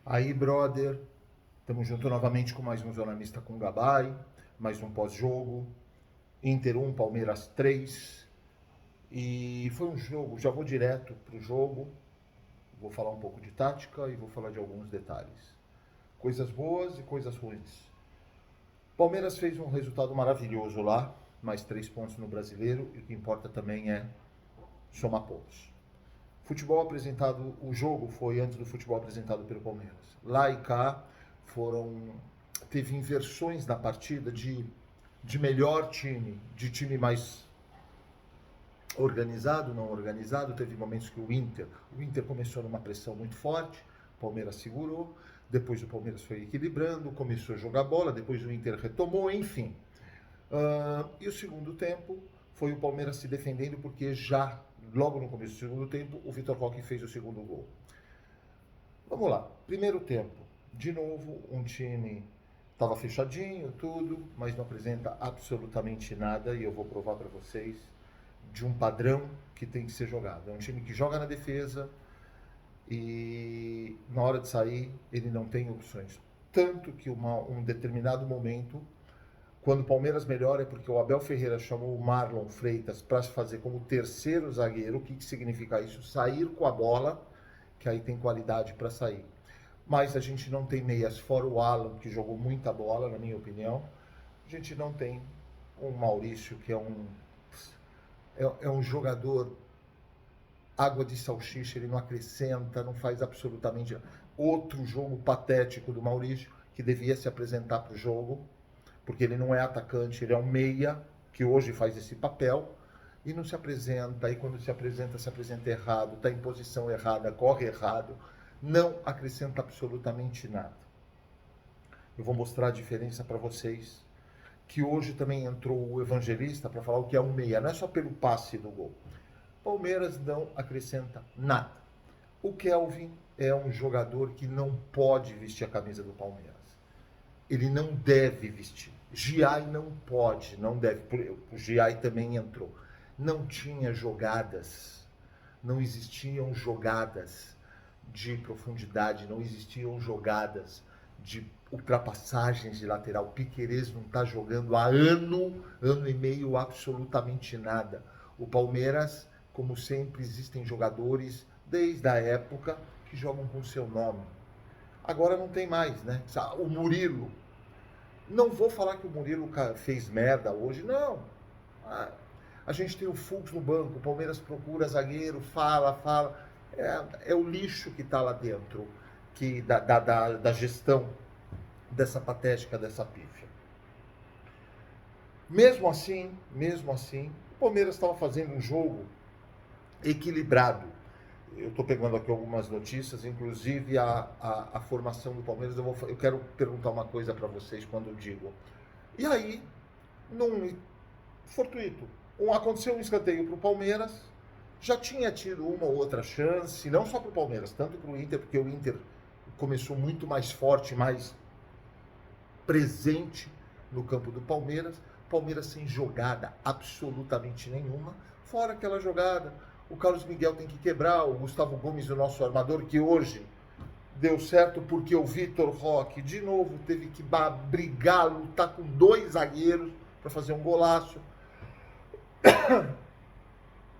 Aí, brother, estamos junto novamente com mais um Zona Mista com o Gabay, mais um pós-jogo, Inter 1, Palmeiras 3. E foi um jogo, já vou direto pro jogo, vou falar um pouco de tática e vou falar de alguns detalhes. Coisas boas e coisas ruins. Palmeiras fez um resultado maravilhoso lá, mais 3 pontos no Brasileiro, e o que importa também é somar pontos. Futebol apresentado, o jogo foi antes do futebol apresentado pelo Palmeiras. Lá e cá teve inversões na partida de melhor time, de time mais organizado, não organizado. Teve momentos que o Inter começou numa pressão muito forte, o Palmeiras segurou, depois o Palmeiras foi equilibrando, começou a jogar bola, depois o Inter retomou, enfim. E o segundo tempo foi o Palmeiras se defendendo, porque já logo no começo do segundo tempo o Vitor Roque fez o segundo gol. Vamos lá, primeiro tempo, de novo um time estava fechadinho, tudo, mas não apresenta absolutamente nada, e eu vou provar para vocês de um padrão que tem que ser jogado. É um time que joga na defesa e na hora de sair ele não tem opções. Tanto que um determinado momento, quando o Palmeiras melhora, é porque o Abel Ferreira chamou o Marlon Freitas para fazer como terceiro zagueiro. O que significa isso? Sair com a bola, que aí tem qualidade para sair. Mas a gente não tem meias, fora o Alan, que jogou muita bola, na minha opinião. A gente não tem um Maurício, que é um jogador água de salsicha, ele não acrescenta, não faz absolutamente outro jogo patético do Maurício, que devia se apresentar para o jogo, porque ele não é atacante, ele é um meia, que hoje faz esse papel, e não se apresenta, e quando se apresenta errado, está em posição errada, corre errado, não acrescenta absolutamente nada. Eu vou mostrar a diferença para vocês, que hoje também entrou o Evangelista para falar o que é um meia, não é só pelo passe do gol. Palmeiras não acrescenta nada. O Kelvin é um jogador que não pode vestir a camisa do Palmeiras. Ele não deve vestir. Giai não pode, não deve. O Giai também entrou. Não tinha jogadas, não existiam jogadas de profundidade, não existiam jogadas de ultrapassagens de lateral. O Piquerez não está jogando há ano e meio, absolutamente nada. O Palmeiras, como sempre, existem jogadores, desde a época, que jogam com seu nome. Agora não tem mais, né? O Murilo. Não vou falar que o Murilo fez merda hoje, não. A gente tem o Fux no banco, o Palmeiras procura zagueiro, fala. É o lixo que está lá dentro, da gestão dessa patética, dessa pífia. Mesmo assim, o Palmeiras estava fazendo um jogo equilibrado. Eu estou pegando aqui algumas notícias, inclusive a formação do Palmeiras. Eu quero perguntar uma coisa para vocês quando eu digo. E aí, fortuito, aconteceu um escanteio para o Palmeiras, já tinha tido uma ou outra chance, não só para o Palmeiras, tanto para o Inter, porque o Inter começou muito mais forte, mais presente no campo do Palmeiras. Palmeiras sem jogada absolutamente nenhuma, fora aquela jogada. O Carlos Miguel tem que quebrar, o Gustavo Gomes, o nosso armador, que hoje deu certo porque o Vitor Roque, de novo, teve que brigar, lutar com 2 zagueiros para fazer um golaço.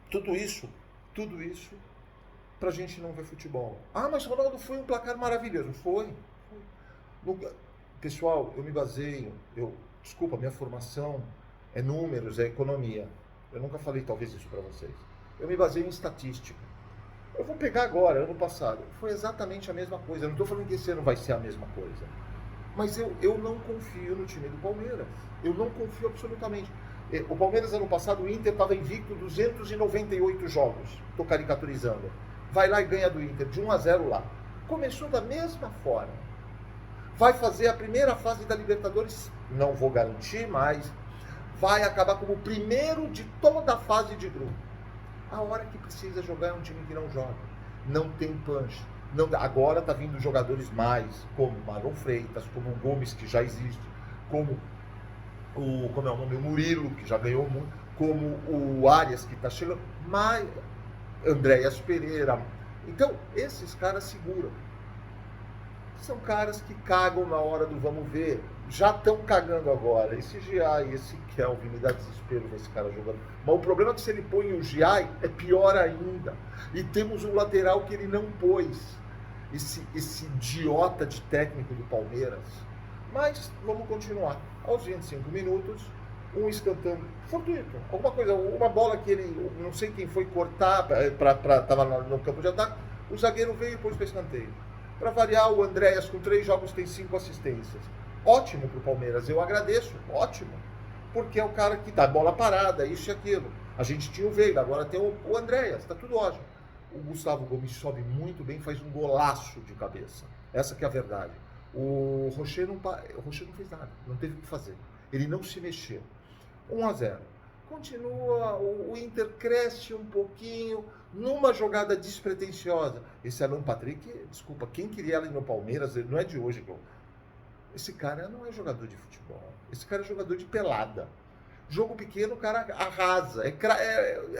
Tudo isso pra gente não ver futebol. Mas Ronaldo, foi um placar maravilhoso. Foi. Pessoal, eu me baseio, desculpa, minha formação é números, é economia. Eu nunca falei talvez isso para vocês. Eu me baseio em estatística. Eu vou pegar agora, ano passado. Foi exatamente a mesma coisa. Eu não estou falando que esse ano vai ser a mesma coisa. Mas eu não confio no time do Palmeiras. Eu não confio absolutamente. O Palmeiras, ano passado, o Inter estava invicto 298 jogos. Estou caricaturizando. Vai lá e ganha do Inter, de 1-0 lá. Começou da mesma forma. Vai fazer a primeira fase da Libertadores, não vou garantir, mas vai acabar como o primeiro de toda a fase de grupo. A hora que precisa jogar é um time que não joga. Não tem punch. Agora está vindo jogadores mais, como o Marlon Freitas, como o Gomes, que já existe, como o Murilo, que já ganhou muito, como o Arias, que está chegando, mais Andréas Pereira. Então, esses caras seguram. São caras que cagam na hora do vamos ver. Já estão cagando agora. Esse Giai, esse Kelvin, me dá desespero ver esse cara jogando. Mas o problema é que se ele põe o Giai, é pior ainda. E temos um lateral que ele não pôs. Esse idiota de técnico do Palmeiras. Mas vamos continuar. Aos 25 minutos, um escantando fortuito. Alguma coisa, uma bola que ele, não sei quem foi cortar, estava no campo de ataque, o zagueiro veio e pôs para escanteio. Para variar, o Andréas com 3 jogos tem 5 assistências. Ótimo para o Palmeiras, eu agradeço, ótimo. Porque é o cara que dá bola parada, isso e aquilo. A gente tinha o Veiga, agora tem o Andréas, está tudo ótimo. O Gustavo Gomes sobe muito bem, faz um golaço de cabeça. Essa que é a verdade. O Rocher não fez nada, não teve o que fazer. Ele não se mexeu. 1-0. Continua, o Inter cresce um pouquinho numa jogada despretensiosa. Esse Alan Patrick, desculpa, quem queria ele no Palmeiras, não é de hoje. Esse cara não é jogador de futebol. Esse cara é jogador de pelada. Jogo pequeno, o cara arrasa.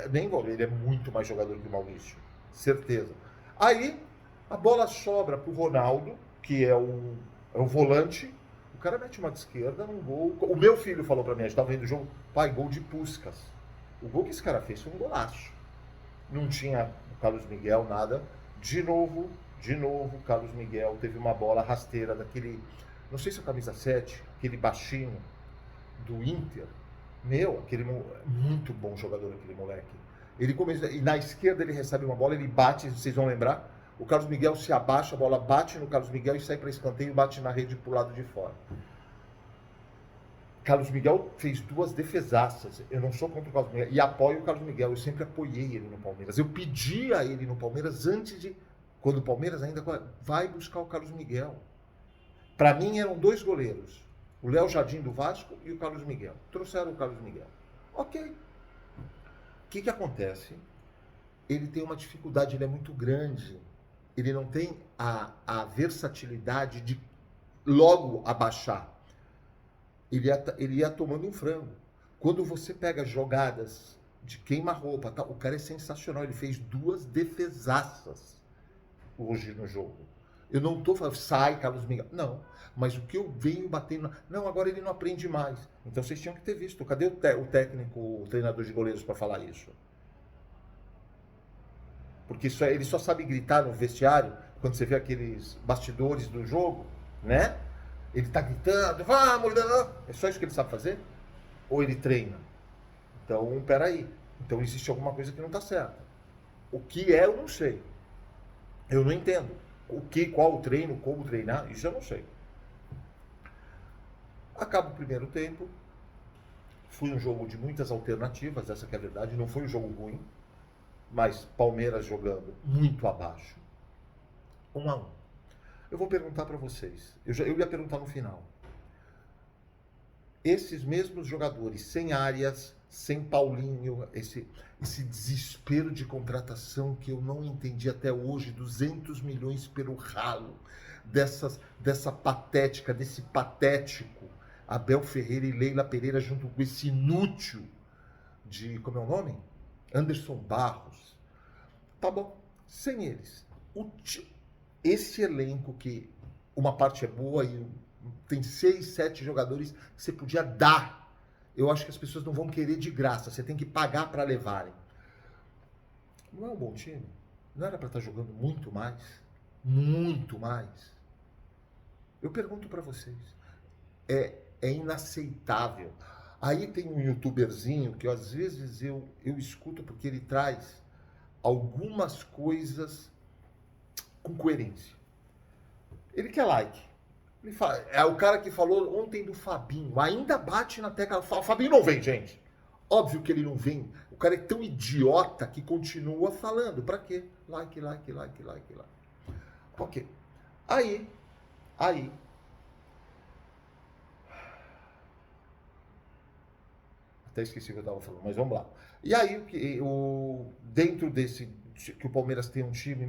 Nem igual, ele é muito mais jogador que o Maurício. Certeza. Aí, a bola sobra pro Ronaldo, que é o volante. O cara mete uma de esquerda num gol. O meu filho falou pra mim, a gente tava vendo o jogo, pai, gol de Puskás. O gol que esse cara fez foi um golaço. Não tinha o Carlos Miguel, nada. De novo, o Carlos Miguel teve uma bola rasteira daquele, não sei se é a camisa 7, aquele baixinho do Inter. Aquele muito bom jogador, aquele moleque. Ele começa, e na esquerda ele recebe uma bola, ele bate, vocês vão lembrar, o Carlos Miguel se abaixa, a bola bate no Carlos Miguel e sai para escanteio e bate na rede pro lado de fora. Carlos Miguel fez 2 defesaças. Eu não sou contra o Carlos Miguel e apoio o Carlos Miguel. Eu sempre apoiei ele no Palmeiras. Eu pedi a ele no Palmeiras antes de... Quando o Palmeiras ainda vai buscar o Carlos Miguel. Para mim eram 2 goleiros. O Léo Jardim do Vasco e o Carlos Miguel. Trouxeram o Carlos Miguel. Ok. O que acontece? Ele tem uma dificuldade, ele é muito grande. Ele não tem a versatilidade de logo abaixar. Ele ia tomando um frango. Quando você pega jogadas de queima-roupa, tá, o cara é sensacional. Ele fez 2 defesaças hoje no jogo. Eu não estou falando, sai, Carlos Miguel. Não, mas o que eu venho batendo... Não, agora ele não aprende mais. Então vocês tinham que ter visto. Cadê o técnico, o treinador de goleiros para falar isso? Porque ele só sabe gritar no vestiário, quando você vê aqueles bastidores do jogo, né? Ele tá gritando, vamos, é só isso que ele sabe fazer? Ou ele treina? Então, peraí. Então existe alguma coisa que não tá certa. O que é, eu não sei. Eu não entendo. Qual o treino, como treinar, isso eu não sei. Acaba o primeiro tempo. Foi um jogo de muitas alternativas, essa que é a verdade. Não foi um jogo ruim. Mas Palmeiras jogando muito abaixo. 1-1. Eu vou perguntar para vocês. Eu ia perguntar no final. Esses mesmos jogadores, sem Arias, sem Paulinho, esse desespero de contratação que eu não entendi até hoje, 200 milhões pelo ralo, dessa patética, desse patético Abel Ferreira e Leila Pereira junto com esse inútil de, como é o nome? Anderson Barros. Tá bom, sem eles. Esse elenco que uma parte é boa e tem 6, 7 jogadores que você podia dar. Eu acho que as pessoas não vão querer de graça. Você tem que pagar para levarem. Não é um bom time? Não era para estar jogando muito mais? Muito mais? Eu pergunto para vocês. É inaceitável. Aí tem um youtuberzinho que às vezes eu escuto porque ele traz algumas coisas com coerência. Ele quer like. Ele fala, é o cara que falou ontem do Fabinho. Ainda bate na tecla. O Fabinho não vem, gente. Óbvio que ele não vem. O cara é tão idiota que continua falando. Pra quê? Like. Ok. Aí. Até esqueci o que eu estava falando, mas vamos lá. E aí, dentro desse, que o Palmeiras tem um time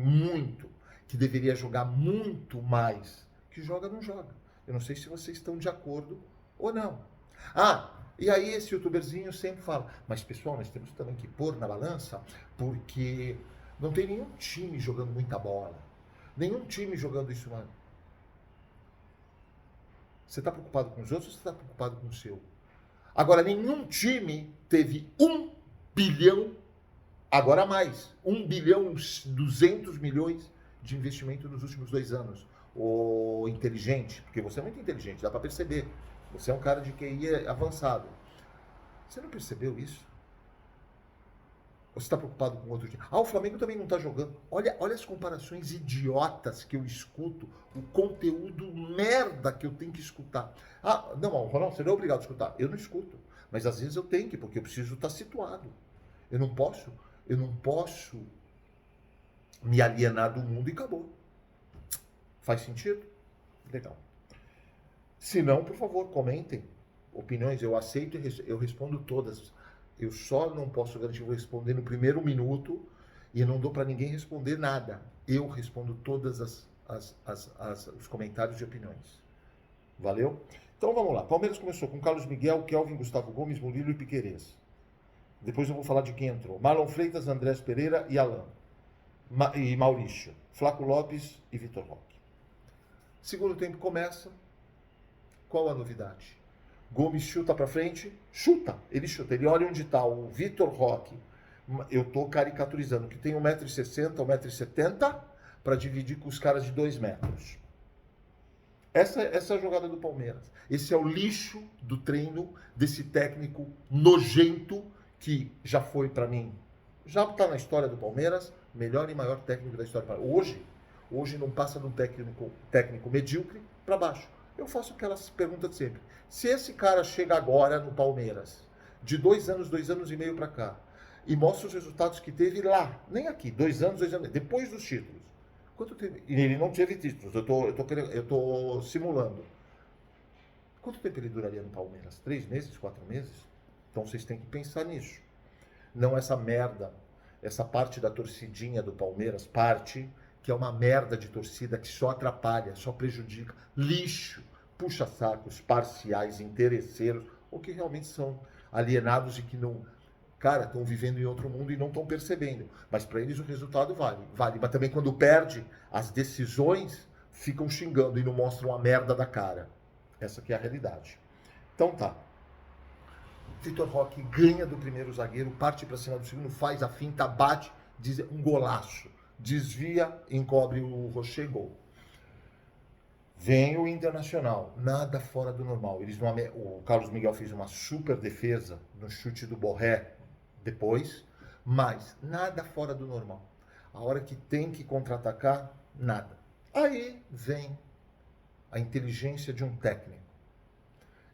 que deveria jogar muito mais, que joga, não joga. Eu não sei se vocês estão de acordo ou não. E aí esse youtuberzinho sempre fala, mas pessoal, nós temos também que pôr na balança, porque não tem nenhum time jogando muita bola. Nenhum time jogando isso, mano. Você está preocupado com os outros ou você está preocupado com o seu? Agora, nenhum time teve 1 bilhão, agora mais, 1 bilhão 200 milhões de investimento nos últimos 2 anos. O inteligente, porque você é muito inteligente, dá para perceber. Você é um cara de QI avançado. Você não percebeu isso? Ou você está preocupado com outro time? Ah, o Flamengo também não está jogando. Olha as comparações idiotas que eu escuto, o conteúdo merda que eu tenho que escutar. Ah, não, Ronaldo, você não é obrigado a escutar. Eu não escuto. Mas às vezes eu tenho que, porque eu preciso estar situado. Eu não posso me alienar do mundo e acabou. Faz sentido? Legal. Se não, por favor, comentem. Opiniões, eu aceito e eu respondo todas. Eu só não posso garantir que vou responder no primeiro minuto e eu não dou para ninguém responder nada. Eu respondo todas os comentários e opiniões. Valeu? Então vamos lá. Palmeiras começou com Carlos Miguel, Kelvin, Gustavo Gomes, Murilo e Piquerez. Depois eu vou falar de quem entrou. Marlon Freitas, Andrés Pereira e Alain. E Maurício. Flaco Lopes e Vitor Roque. Segundo tempo começa. Qual a novidade? Gomes chuta para frente, ele chuta, ele olha onde está o Vitor Roque, eu estou caricaturizando, que tem 1,60 m, 1,70 m, para dividir com os caras de 2 metros. Essa é a jogada do Palmeiras. Esse é o lixo do treino desse técnico nojento, que já foi para mim, já está na história do Palmeiras, melhor e maior técnico da história. Hoje não passa de um técnico medíocre para baixo. Eu faço aquelas perguntas de sempre. Se esse cara chega agora no Palmeiras, de 2 anos e meio para cá, e mostra os resultados que teve lá, nem aqui, 2 anos, depois dos títulos. Quanto tempo? E ele não teve títulos, eu tô simulando. Quanto tempo ele duraria no Palmeiras? 3 meses, 4 meses? Então vocês têm que pensar nisso. Não essa merda, essa parte da torcidinha do Palmeiras, que é uma merda de torcida que só atrapalha, só prejudica, lixo, puxa-sacos, parciais, interesseiros, ou que realmente são alienados e que não, cara, estão vivendo em outro mundo e não estão percebendo. Mas para eles o resultado vale. Mas também quando perde, as decisões ficam xingando e não mostram a merda da cara. Essa que é a realidade. Então tá. Vitor Roque ganha do primeiro zagueiro, parte para cima do segundo, faz a finta, bate, diz um golaço. Desvia, encobre o Rocher, gol. Vem o Internacional, nada fora do normal. O Carlos Miguel fez uma super defesa no chute do Borré depois, mas nada fora do normal. A hora que tem que contra-atacar, nada. Aí vem a inteligência de um técnico.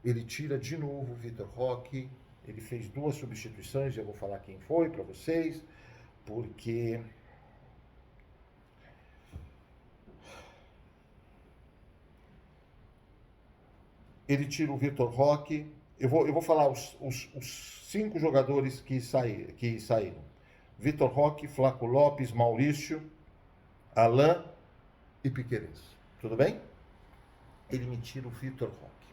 Ele tira de novo o Vitor Roque, ele fez 2 substituições, eu vou falar quem foi para vocês, porque ele tira o Vitor Roque. Eu vou falar os 5 jogadores que saíram. Vitor Roque, Flaco Lopes, Maurício, Alain e Piquerez. Tudo bem? Ele me tira o Vitor Roque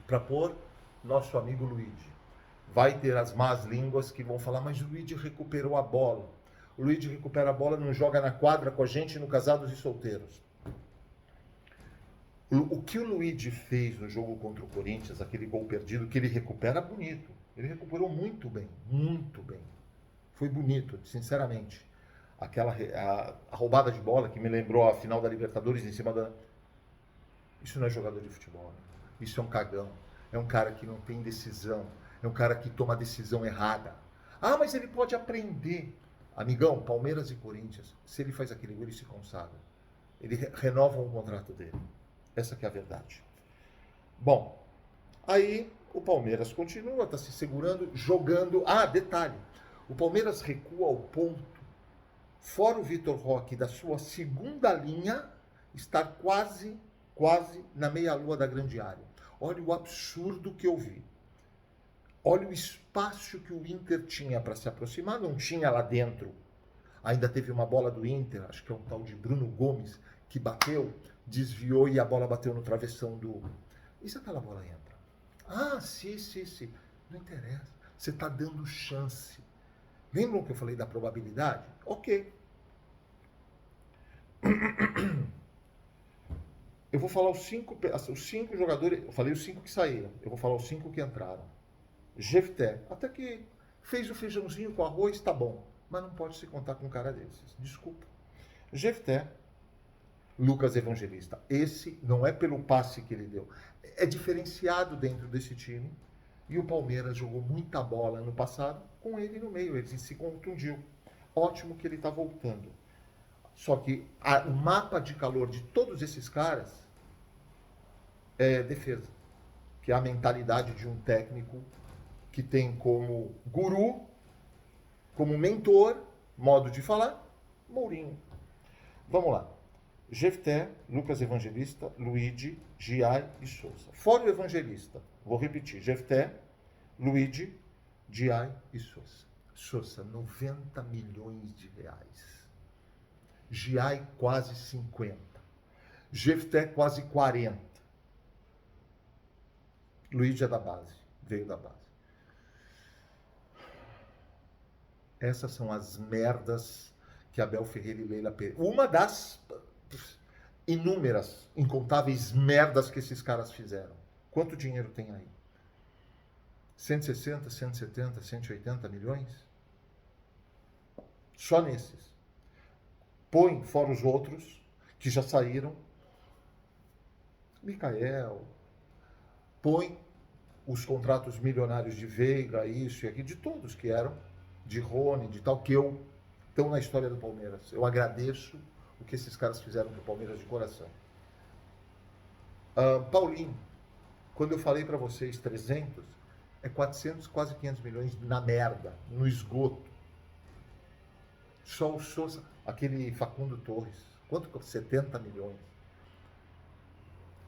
para pôr nosso amigo Luigi. Vai ter as más línguas que vão falar, mas o Luigi recuperou a bola. O Luigi recupera a bola, não joga na quadra com a gente no Casados e Solteiros. O que o Luigi fez no jogo contra o Corinthians, aquele gol perdido, que ele recupera bonito. Ele recuperou muito bem, muito bem. Foi bonito, sinceramente. A roubada de bola que me lembrou a final da Libertadores em cima da... Isso não é jogador de futebol, né? Isso é um cagão. É um cara que não tem decisão. É um cara que toma a decisão errada. Ah, mas ele pode aprender. Amigão, Palmeiras e Corinthians, se ele faz aquele gol, ele se consagra. Ele renova o contrato dele. Essa que é a verdade. Bom, aí o Palmeiras continua, está se segurando, jogando. Ah, detalhe, o Palmeiras recua ao ponto, fora o Vitor Roque, da sua segunda linha, estar quase na meia-lua da grande área. Olha o absurdo que eu vi. Olha o espaço que o Inter tinha para se aproximar, não tinha lá dentro. Ainda teve uma bola do Inter, acho que é um tal de Bruno Gomes, que bateu, desviou e a bola bateu no travessão do... E se aquela bola entra? Ah, sim. Não interessa. Você está dando chance. Lembram que eu falei da probabilidade? Ok. Eu vou falar os cinco jogadores, eu falei os 5 que saíram, eu vou falar os 5 que entraram. Jefté, até que fez o feijãozinho com arroz, tá bom, mas não pode se contar com um cara desses, desculpa. Jefté, Lucas Evangelista, esse não é pelo passe que ele deu, é diferenciado dentro desse time, e o Palmeiras jogou muita bola ano passado com ele no meio, ele se contundiu. Ótimo que ele está voltando. Só que o mapa de calor de todos esses caras é defesa, que é a mentalidade de um técnico que tem como guru, como mentor, modo de falar, Mourinho. Vamos lá. Jefté, Lucas Evangelista, Luigi, Giai e Sousa. Fora o Evangelista, vou repetir, Jefté, Luigi, Giai e Sousa. Sousa, 90 milhões de reais. Giai, quase 50. Jefté, quase 40. Luigi é da base, veio da base. Essas são as merdas que Abel Ferreira e Leila Pereira... Uma das inúmeras, incontáveis merdas que esses caras fizeram. Quanto dinheiro tem aí? 160, 170, 180 milhões? Só nesses. Põe fora os outros que já saíram. Micael. Põe os contratos milionários de Veiga, isso e aqui, de todos que eram, de Rony, de tal, que estão na história do Palmeiras. Eu agradeço o que esses caras fizeram pro Palmeiras de coração. Paulinho, quando eu falei para vocês 300, é 400, quase 500 milhões na merda, no esgoto. Só o Sousa, aquele Facundo Torres, quanto? 70 milhões.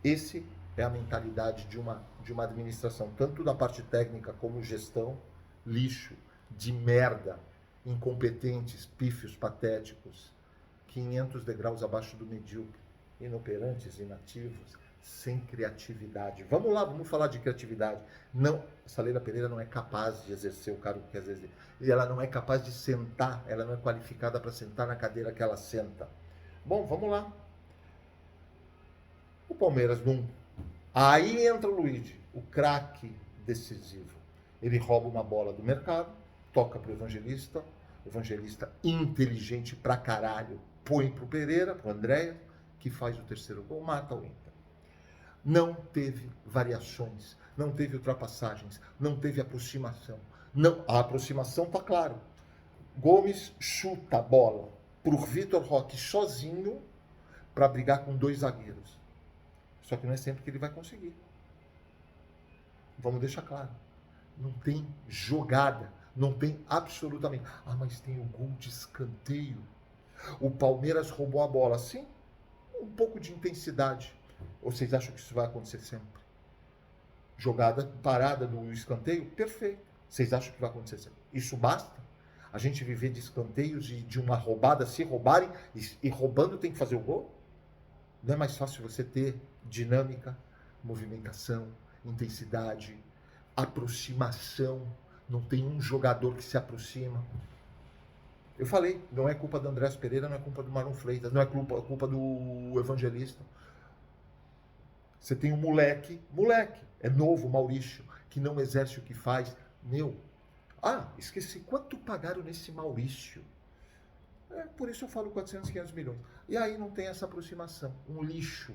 Esse é a mentalidade de uma administração, tanto da parte técnica como gestão, lixo, de merda, incompetentes, pífios, patéticos, 500 degraus abaixo do medíocre, inoperantes, inativos, sem criatividade. Vamos lá, vamos falar de criatividade. Não, essa Leila Pereira não é capaz de exercer o cargo que às vezes... E ela não é capaz de sentar, ela não é qualificada para sentar na cadeira que ela senta. Bom, vamos lá. O Palmeiras não... Aí entra o Luigi, o craque decisivo. Ele rouba uma bola do mercado, toca pro Evangelista, o Evangelista inteligente pra caralho, põe pro Pereira, pro Andréas, que faz o terceiro gol, mata o Inter. Não teve variações, não teve ultrapassagens, não teve aproximação. Não, a aproximação tá claro. Gomes chuta a bola pro Vitor Roque sozinho para brigar com 2 zagueiros. Só que não é sempre que ele vai conseguir. Vamos deixar claro. Não tem jogada, não tem absolutamente. Ah, mas tem o gol de escanteio. O Palmeiras roubou a bola. Sim, um pouco de intensidade. Ou vocês acham que isso vai acontecer sempre? Jogada parada no escanteio? Perfeito. Vocês acham que vai acontecer sempre? Isso basta? A gente viver de escanteios e de uma roubada, se roubarem, e roubando tem que fazer o gol? Não é mais fácil você ter dinâmica, movimentação, intensidade, aproximação? Não tem um jogador que se aproxima. Eu falei, não é culpa do Andrés Pereira, não é culpa do Marlon Freitas, não é culpa do Evangelista. Você tem um moleque, é novo, Maurício, que não exerce o que faz. Esqueci, quanto pagaram nesse Maurício? Por isso eu falo 400, 500 milhões. E aí não tem essa aproximação, um lixo,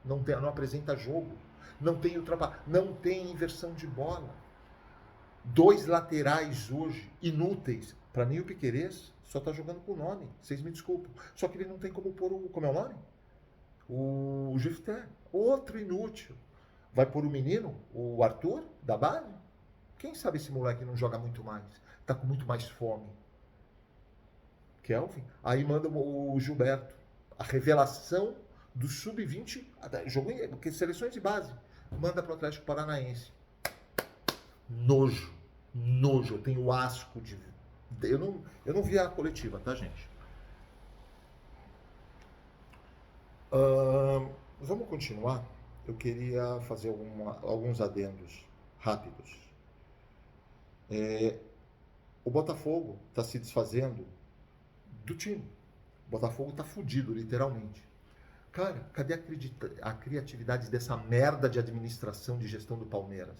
não apresenta jogo, não tem inversão de bola. 2 laterais hoje, inúteis. Para mim o Piquerez só está jogando com o nome, vocês me desculpam. Só que ele não tem como pôr como é o nome? O Jefté, outro inútil. Vai pôr o menino, o Arthur, da base? Quem sabe esse moleque não joga muito mais? Está com muito mais fome. Kelvin. Aí manda o Gilberto. A revelação do Sub-20, jogou em seleções de base. Manda para o Atlético Paranaense. Nojo. Eu tenho asco de... Eu não vi a coletiva, tá, gente? Vamos continuar? Eu queria fazer alguns adendos rápidos. O Botafogo está se desfazendo do time. O Botafogo está fudido, literalmente. Cara, cadê a criatividade dessa merda de administração, de gestão do Palmeiras?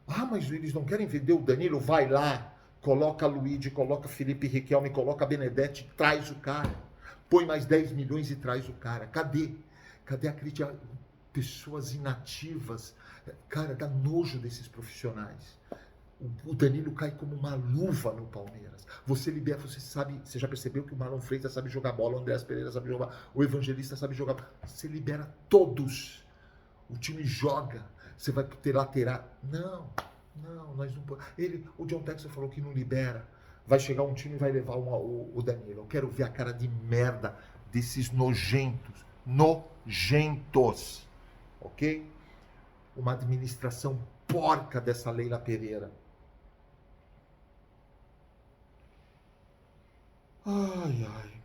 Ah, mas eles não querem vender o Danilo? Vai lá, coloca Luigi, coloca Felipe Riquelme, coloca Benedetti, traz o cara. Põe mais 10 milhões e traz o cara. Cadê? Cadê a crítica? Pessoas inativas. Cara, dá nojo desses profissionais. O Danilo cai como uma luva no Palmeiras. Você libera, você sabe, você já percebeu que o Marlon Freitas sabe jogar bola, o Andréas Pereira sabe jogar, o Evangelista sabe jogar. Você libera todos. O time joga. Você vai ter lateral. Não, nós não podemos. O John Textor falou que não libera. Vai chegar um time e vai levar o Danilo. Eu quero ver a cara de merda desses nojentos. Nojentos. Ok? Uma administração porca dessa Leila Pereira. Ai, ai.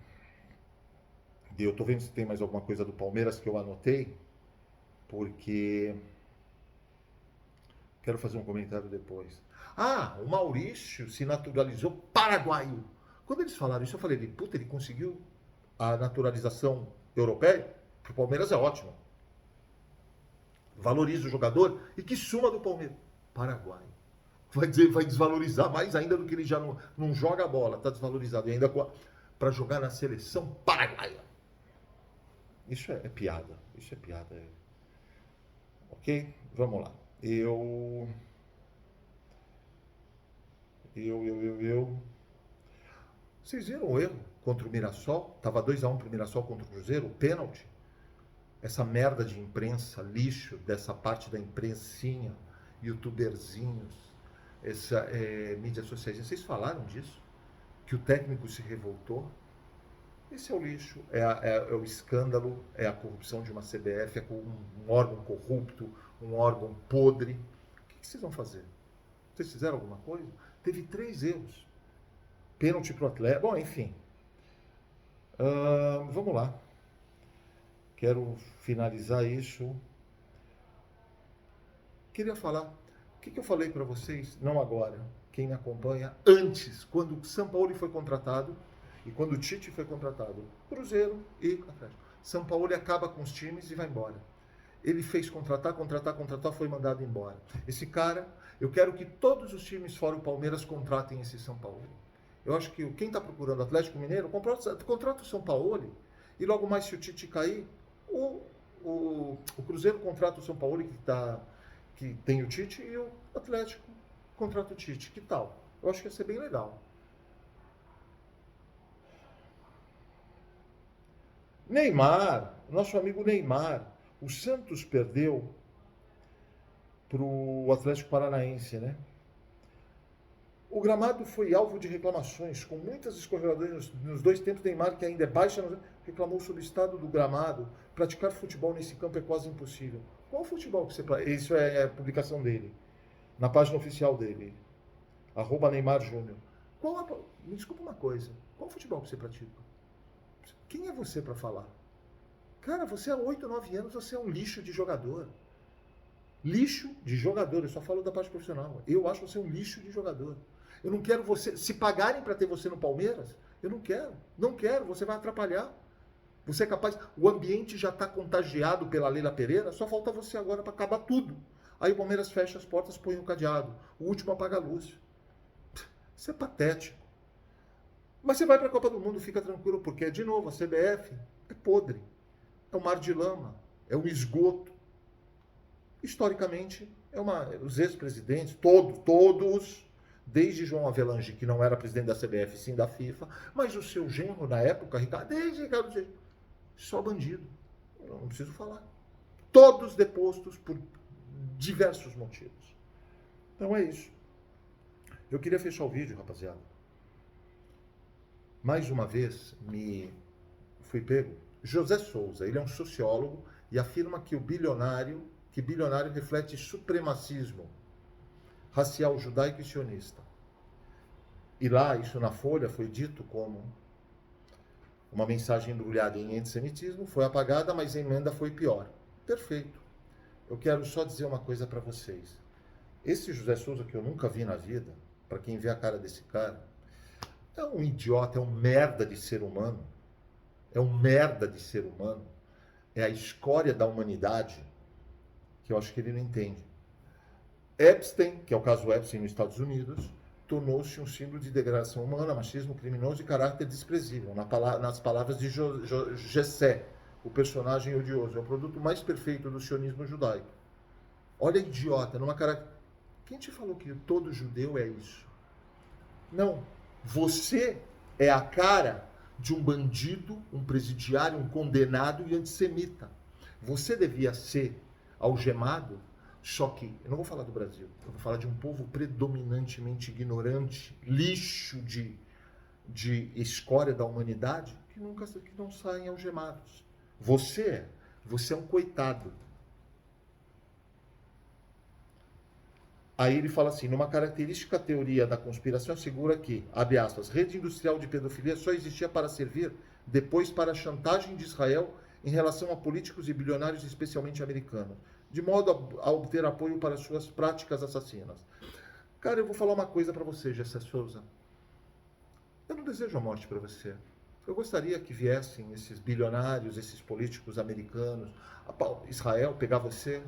Eu tô vendo se tem mais alguma coisa do Palmeiras que eu anotei, porque quero fazer um comentário depois. Ah, o Maurício se naturalizou paraguaio. Quando eles falaram isso, eu falei, puta, ele conseguiu a naturalização europeia? Para o Palmeiras é ótimo. Valoriza o jogador e que suma do Palmeiras. Paraguaio. Vai desvalorizar mais ainda do que ele já não joga a bola, está desvalorizado. E ainda para jogar na seleção paraguaia. Isso é piada. Isso é piada. Ok? Vamos lá. Vocês viram o erro contra o Mirassol? Tava 2-1 pro Mirassol contra o Cruzeiro, pênalti. Essa merda de imprensa, lixo dessa parte da imprensinha, youtuberzinhos, mídias sociais. Vocês falaram disso? Que o técnico se revoltou? Esse é o lixo, é o escândalo, é a corrupção de uma CBF, é um órgão corrupto, um órgão podre. O que vocês vão fazer? Vocês fizeram alguma coisa? Teve 3 erros. Pênalti pro Atlético. Bom, enfim. Vamos lá. Quero finalizar isso. Queria falar. O que eu falei para vocês? Não agora. Quem me acompanha, antes, quando o Sampaoli foi contratado e quando o Tite foi contratado. Cruzeiro e Atlético. Sampaoli acaba com os times e vai embora. Ele fez contratar, foi mandado embora. Esse cara, eu quero que todos os times fora o Palmeiras contratem esse Sampaoli. Eu acho que quem está procurando Atlético Mineiro, contrata o Sampaoli. E logo mais, se o Tite cair, o Cruzeiro contrata o Sampaoli, que tem o Tite, e o Atlético contrata o Tite. Que tal? Eu acho que ia ser bem legal. Neymar, nosso amigo Neymar. O Santos perdeu para o Atlético Paranaense, né? O gramado foi alvo de reclamações, com muitas escorregadores nos 2 tempos. Neymar, que ainda é baixa, reclamou sobre o estado do gramado. Praticar futebol nesse campo é quase impossível. Qual futebol que você pratica? Isso é a publicação dele, na página oficial dele, @NeymarJúnior. Me desculpa uma coisa, qual futebol que você pratica? Quem é você para falar? Cara, você há 8, 9 anos, você é um lixo de jogador. Lixo de jogador, eu só falo da parte profissional. Eu acho você um lixo de jogador. Eu não quero você. Se pagarem para ter você no Palmeiras, eu não quero. Não quero, você vai atrapalhar. Você é capaz. O ambiente já está contagiado pela Leila Pereira, só falta você agora para acabar tudo. Aí o Palmeiras fecha as portas, põe um cadeado. O último apaga a luz. Isso é patético. Mas você vai para a Copa do Mundo, fica tranquilo, porque, de novo, a CBF é podre. É um mar de lama. É um esgoto. Historicamente, os ex-presidentes, todos, desde João Avelange, que não era presidente da CBF, sim da FIFA, mas o seu genro na época, desde Ricardo, só bandido. Eu não preciso falar. Todos depostos por diversos motivos. Então é isso. Eu queria fechar o vídeo, rapaziada. Mais uma vez, fui pego. José Souza, ele é um sociólogo e afirma que bilionário reflete supremacismo racial judaico e sionista. E lá, isso na Folha, foi dito como uma mensagem embrulhada em antissemitismo, foi apagada, mas a emenda foi pior. Perfeito. Eu quero só dizer uma coisa para vocês. Esse José Souza, que eu nunca vi na vida, para quem vê a cara desse cara, é um idiota, é um merda de ser humano. é um merda de ser humano, é a escória da humanidade, que eu acho que ele não entende. Epstein, que é o caso Epstein nos Estados Unidos, tornou-se um símbolo de degradação humana, machismo criminoso e caráter desprezível. Nas palavras de Jessé, o personagem odioso. É o produto mais perfeito do sionismo judaico. Olha, idiota, numa cara. Quem te falou que todo judeu é isso? Não. Você é a cara de um bandido, um presidiário, um condenado e antissemita. Você devia ser algemado. Só que, eu não vou falar do Brasil, eu vou falar de um povo predominantemente ignorante, lixo de escória da humanidade, que não saem algemados. Você é um coitado. Aí ele fala assim, numa característica teoria da conspiração, assegura que, abre aspas, rede industrial de pedofilia só existia para servir depois para a chantagem de Israel em relação a políticos e bilionários, especialmente americanos, de modo a obter apoio para suas práticas assassinas. Cara, eu vou falar uma coisa para você, Gessé Souza. Eu não desejo a morte para você. Eu gostaria que viessem esses bilionários, esses políticos americanos, Israel, pegar você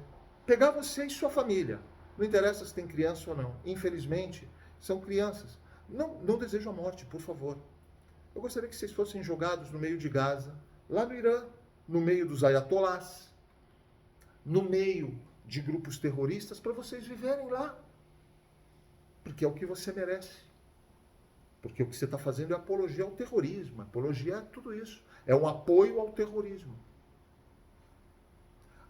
e sua família. Não interessa se tem criança ou não. Infelizmente, são crianças. Não desejo a morte, por favor. Eu gostaria que vocês fossem jogados no meio de Gaza, lá no Irã, no meio dos ayatolás, no meio de grupos terroristas, para vocês viverem lá. Porque é o que você merece. Porque o que você está fazendo é apologia ao terrorismo. Apologia a tudo isso. É um apoio ao terrorismo.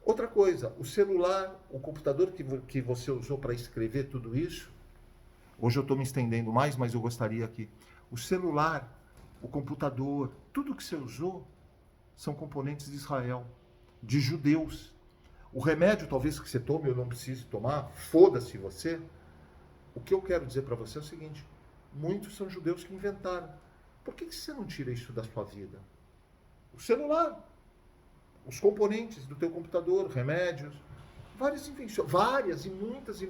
Outra coisa, o celular, o computador que você usou para escrever tudo isso, hoje eu estou me estendendo mais, mas eu gostaria que o celular, o computador, tudo que você usou são componentes de Israel, de judeus. O remédio, talvez, que você tome, eu não precise tomar, foda-se você. O que eu quero dizer para você é o seguinte, muitos são judeus que inventaram. Por que você não tira isso da sua vida? O celular, os componentes do teu computador, remédios, várias invenções, várias e muitas,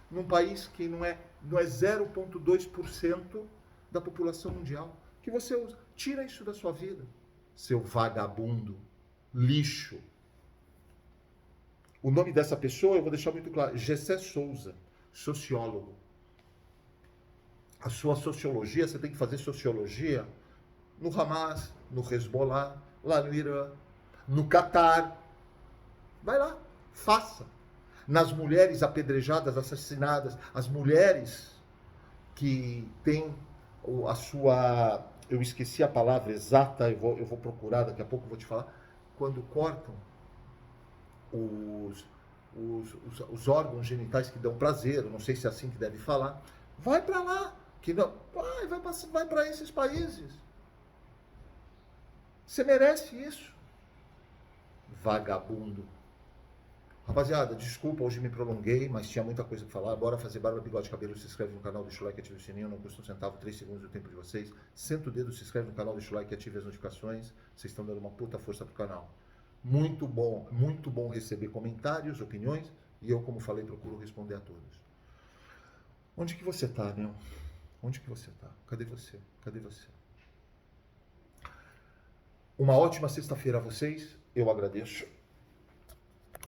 num país que não é 0,2% da população mundial, que você usa. Tira isso da sua vida, seu vagabundo, lixo. O nome dessa pessoa, eu vou deixar muito claro, Gessé Souza, sociólogo. A sua sociologia, você tem que fazer sociologia no Hamas, no Hezbollah, lá no Irã, no Catar. Vai lá, faça. Nas mulheres apedrejadas, assassinadas, as mulheres que têm a sua... Eu esqueci a palavra exata, eu vou procurar, daqui a pouco eu vou te falar. Quando cortam os órgãos genitais que dão prazer, eu não sei se é assim que deve falar, vai para lá, que não, vai para esses países. Você merece isso, vagabundo. Rapaziada, desculpa, hoje me prolonguei, mas tinha muita coisa para falar. Bora fazer barba, bigode, cabelo. Se inscreve no canal, deixa o like, ativa o sininho. Não custa um centavo, 3 segundos do tempo de vocês. Senta o dedo, se inscreve no canal, deixa o like, ative as notificações. Vocês estão dando uma puta força pro canal. Muito bom receber comentários, opiniões. E eu, como falei, procuro responder a todos. Onde que você tá, meu? Onde que você tá? Cadê você? Cadê você? Uma ótima sexta-feira a vocês. Eu agradeço.